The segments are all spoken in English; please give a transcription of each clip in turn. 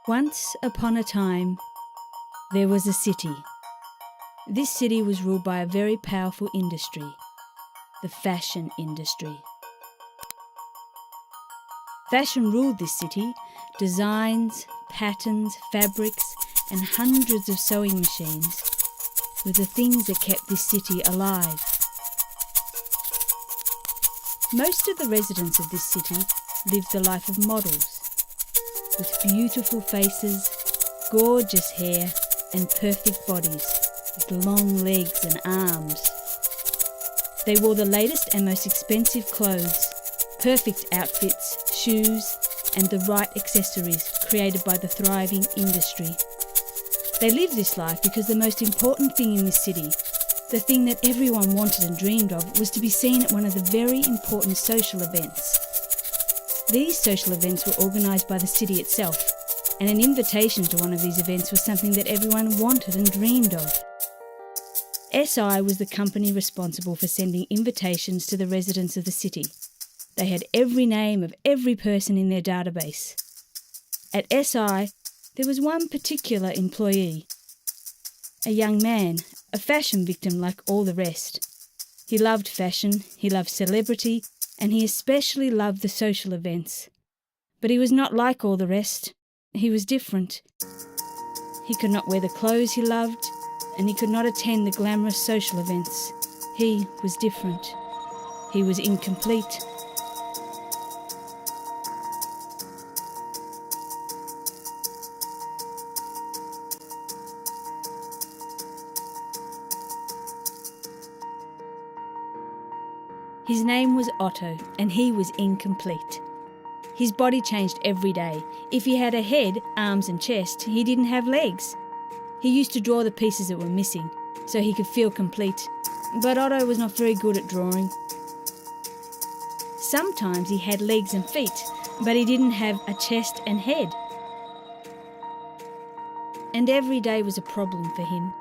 Once upon a time, there was a city. This city was ruled by a very powerful industry, the fashion industry. Fashion ruled this city. Designs, patterns, fabrics, and hundreds of sewing machines were the things that kept this city alive. Most of the residents of this city lived the life of models, with beautiful faces, gorgeous hair, and perfect bodies, with long legs and arms. They wore the latest and most expensive clothes, perfect outfits, shoes, and the right accessories created by the thriving industry. They lived this life because the most important thing in this city, the thing that everyone wanted and dreamed of, was to be seen at one of the very important social events. These social events were organised by the city itself, and an invitation to one of these events was something that everyone wanted and dreamed of. SI was the company responsible for sending invitations to the residents of the city. They had every name of every person in their database. At SI, there was one particular employee, a young man, a fashion victim like all the rest. He loved fashion, he loved celebrity, and he especially loved the social events. But he was not like all the rest. He was different. He could not wear the clothes he loved, and he could not attend the glamorous social events. He was different. He was incomplete. His name was Otto, and he was incomplete. His body changed every day. If he had a head, arms and chest, he didn't have legs. He used to draw the pieces that were missing, so he could feel complete. But Otto was not very good at drawing. Sometimes he had legs and feet, but he didn't have a chest and head. And every day was a problem for him.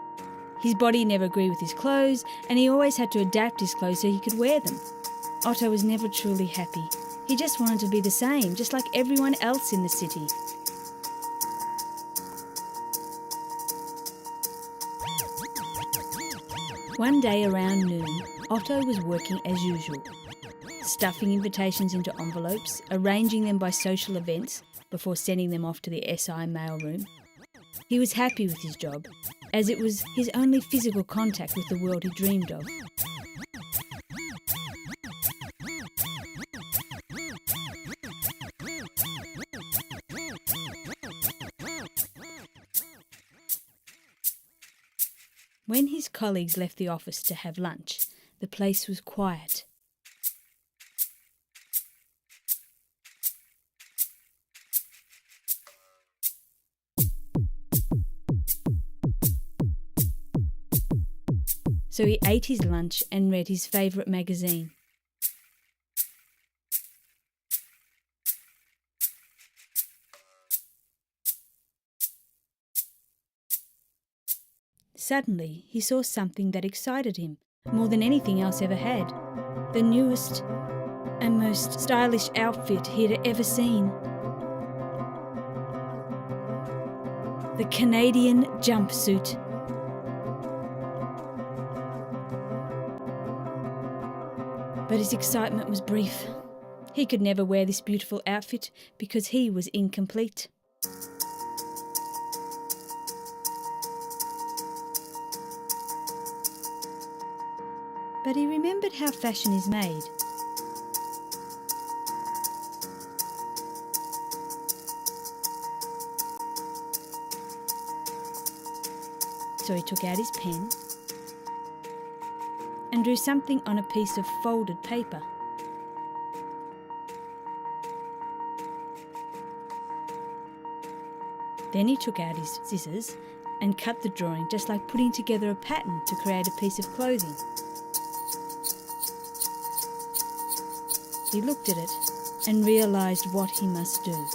His body never agreed with his clothes, and he always had to adapt his clothes so he could wear them. Otto was never truly happy. He just wanted to be the same, just like everyone else in the city. One day around noon, Otto was working as usual, stuffing invitations into envelopes, arranging them by social events before sending them off to the SI mailroom. He was happy with his job, as it was his only physical contact with the world he dreamed of. When his colleagues left the office to have lunch, the place was quiet. So he ate his lunch and read his favourite magazine. Suddenly, he saw something that excited him more than anything else ever had. The newest and most stylish outfit he had ever seen. The Canadian jumpsuit. But his excitement was brief. He could never wear this beautiful outfit because he was incomplete. But he remembered how fashion is made. So he took out his pen and drew something on a piece of folded paper. Then he took out his scissors and cut the drawing, just like putting together a pattern to create a piece of clothing. He looked at it and realised what he must do.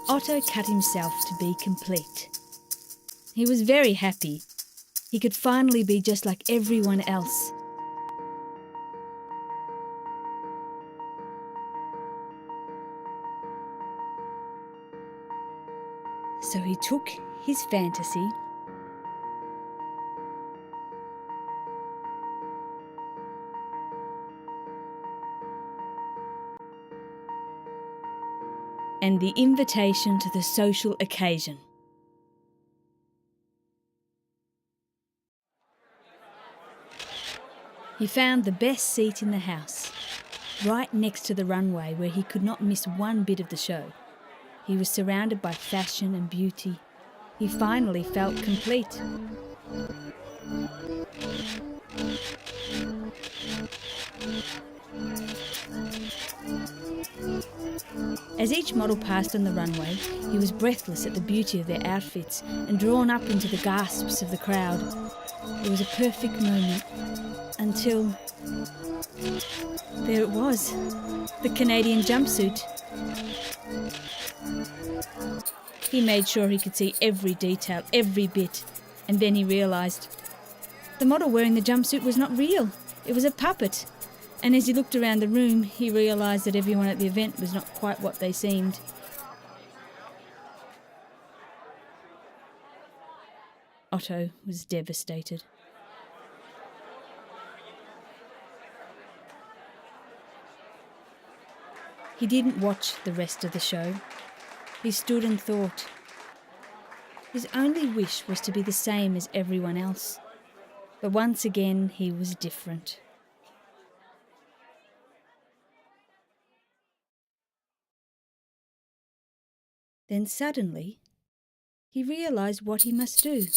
Otto cut himself to be complete. He was very happy. He could finally be just like everyone else. So he took his fantasy and the invitation to the social occasion. He found the best seat in the house, right next to the runway where he could not miss one bit of the show. He was surrounded by fashion and beauty. He finally felt complete. As each model passed on the runway, he was breathless at the beauty of their outfits and drawn up into the gasps of the crowd. It was a perfect moment until there it was, the Canadian jumpsuit. He made sure he could see every detail, every bit, and then he realised the model wearing the jumpsuit was not real. It was a puppet. And as he looked around the room, he realised that everyone at the event was not quite what they seemed. Otto was devastated. He didn't watch the rest of the show. He stood and thought. His only wish was to be the same as everyone else. But once again, he was different. Then suddenly, he realised what he must do.